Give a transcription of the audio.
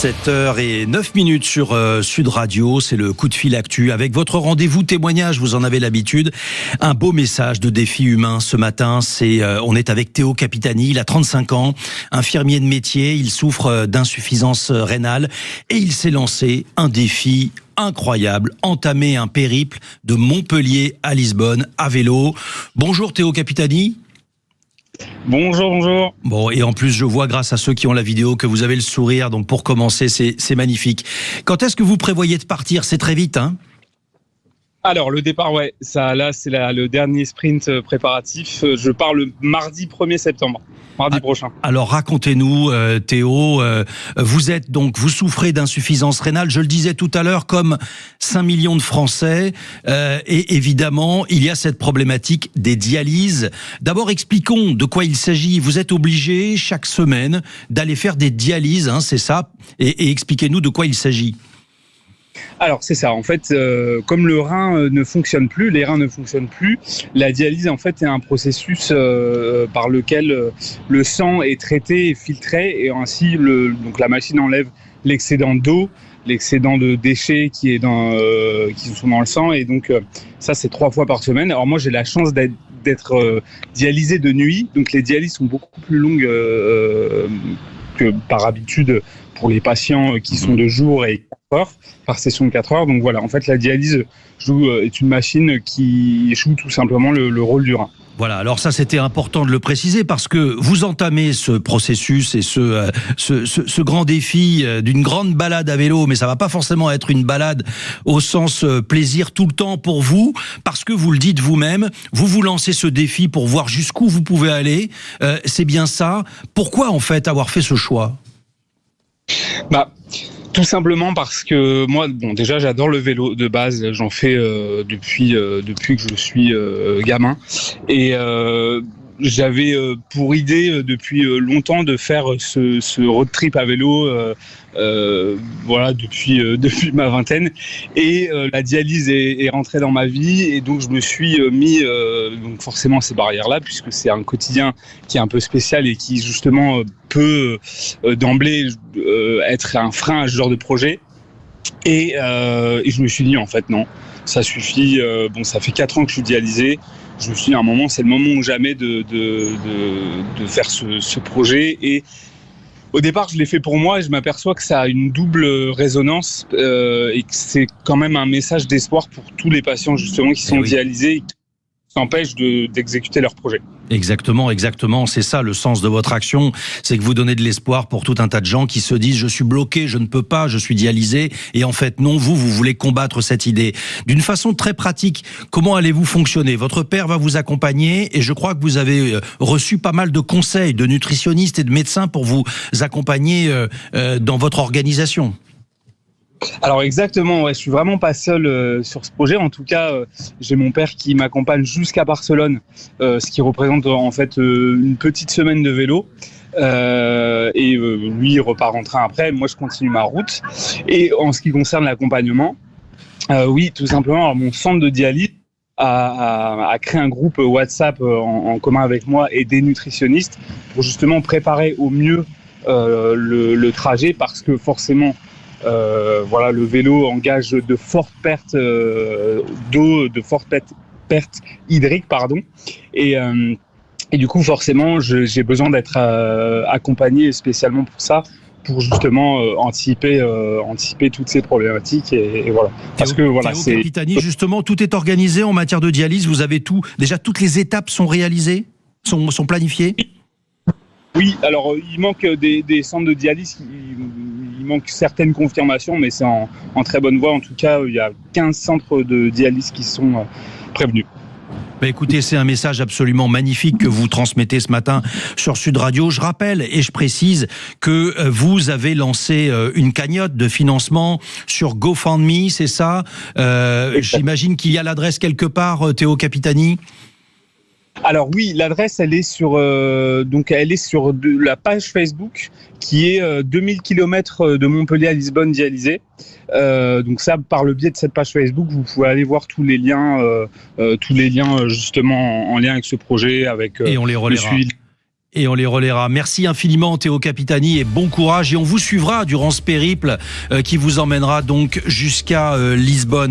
7h09 sur Sud Radio, c'est le coup de fil actu. Avec votre rendez-vous témoignage, vous en avez l'habitude. Un beau message de défi humain ce matin. On est avec Théo Capitani, il a 35 ans, infirmier de métier, il souffre d'insuffisance rénale et il s'est lancé un défi incroyable, entamer un périple de Montpellier à Lisbonne à vélo. Bonjour Théo Capitani. Bonjour. Bon, et en plus, je vois, grâce à ceux qui ont la vidéo, que vous avez le sourire. Donc, pour commencer, c'est magnifique. Quand est-ce que vous prévoyez de partir ? C'est très vite, hein ? Alors, le départ, ouais. Ça, là, c'est le dernier sprint préparatif. Je pars le mardi 1er septembre. Mardi prochain. Alors, racontez-nous, Théo, vous souffrez d'insuffisance rénale, je le disais tout à l'heure, comme 5 millions de Français, et évidemment, il y a cette problématique des dialyses. D'abord, expliquons de quoi il s'agit. Vous êtes obligé, chaque semaine, d'aller faire des dialyses, hein, c'est ça, et expliquez-nous de quoi il s'agit. Alors c'est ça, en fait, comme les reins ne fonctionnent plus, la dialyse en fait est un processus par lequel le sang est traité et filtré, et ainsi donc la machine enlève l'excédent d'eau, l'excédent de déchets qui sont dans le sang, et donc ça c'est 3 fois par semaine. Alors moi j'ai la chance d'être dialysé de nuit, donc les dialyses sont beaucoup plus longues que par habitude pour les patients qui sont de jour et 4 heures, par session de 4 heures. Donc voilà, en fait la dialyse est une machine qui joue tout simplement le rôle du rein. Voilà, alors ça c'était important de le préciser parce que vous entamez ce processus et ce grand défi d'une grande balade à vélo, mais ça va pas forcément être une balade au sens plaisir tout le temps pour vous, parce que vous le dites vous-même, vous lancez ce défi pour voir jusqu'où vous pouvez aller, c'est bien ça. Pourquoi en fait avoir fait ce choix ? Tout simplement parce que moi, déjà j'adore le vélo de base, j'en fais depuis que je suis gamin, et j'avais pour idée depuis longtemps de faire ce road trip à vélo, depuis ma vingtaine, et la dialyse est rentrée dans ma vie, et donc je me suis mis donc forcément ces barrières-là, puisque c'est un quotidien qui est un peu spécial et qui justement peut d'emblée être un frein à ce genre de projet, et je me suis dit en fait non, ça suffit. Ça fait 4 ans que je suis dialysé. Je me suis dit à un moment, c'est le moment ou jamais de faire ce projet. Et au départ, je l'ai fait pour moi, et je m'aperçois que ça a une double résonance, et que c'est quand même un message d'espoir pour tous les patients justement qui sont dialysés et qui s'empêchent d'exécuter leur projet. Exactement, c'est ça le sens de votre action, c'est que vous donnez de l'espoir pour tout un tas de gens qui se disent « je suis bloqué, je ne peux pas, je suis dialysé », et en fait non, vous voulez combattre cette idée. D'une façon très pratique, comment allez-vous fonctionner ? Votre père va vous accompagner, et je crois que vous avez reçu pas mal de conseils de nutritionnistes et de médecins pour vous accompagner dans votre organisation. Alors exactement, je suis vraiment pas seul sur ce projet. En tout cas, j'ai mon père qui m'accompagne jusqu'à Barcelone, ce qui représente en fait une petite semaine de vélo. Lui il repart en train après. Moi, je continue ma route. Et en ce qui concerne l'accompagnement, oui, tout simplement, alors, mon centre de dialyse a créé un groupe WhatsApp en commun avec moi et des nutritionnistes pour justement préparer au mieux le trajet, parce que forcément le vélo engage de fortes pertes d'eau, de fortes pertes hydriques, et du coup forcément j'ai besoin d'être accompagné spécialement pour ça, pour justement anticiper toutes ces problématiques, et voilà. Parce que voilà, Théo Capitani, justement, tout est organisé en matière de dialyse. Vous avez tout, déjà toutes les étapes sont réalisées, sont planifiées. Oui, alors il manque des centres de dialyse, il manque certaines confirmations, mais c'est en très bonne voie. En tout cas, il y a 15 centres de dialyse qui sont prévenus. Écoutez, c'est un message absolument magnifique que vous transmettez ce matin sur Sud Radio. Je rappelle et je précise que vous avez lancé une cagnotte de financement sur GoFundMe, c'est ça ? J'imagine qu'il y a l'adresse quelque part, Théo Capitani ? Alors oui, l'adresse elle est sur la page Facebook qui est 2000 km de Montpellier à Lisbonne dialysé. Donc ça, par le biais de cette page Facebook, vous pouvez aller voir tous les liens justement en lien avec ce projet, avec et on les relaiera. Et on les relaiera. Merci infiniment Théo Capitani et bon courage. Et on vous suivra durant ce périple qui vous emmènera donc jusqu'à Lisbonne.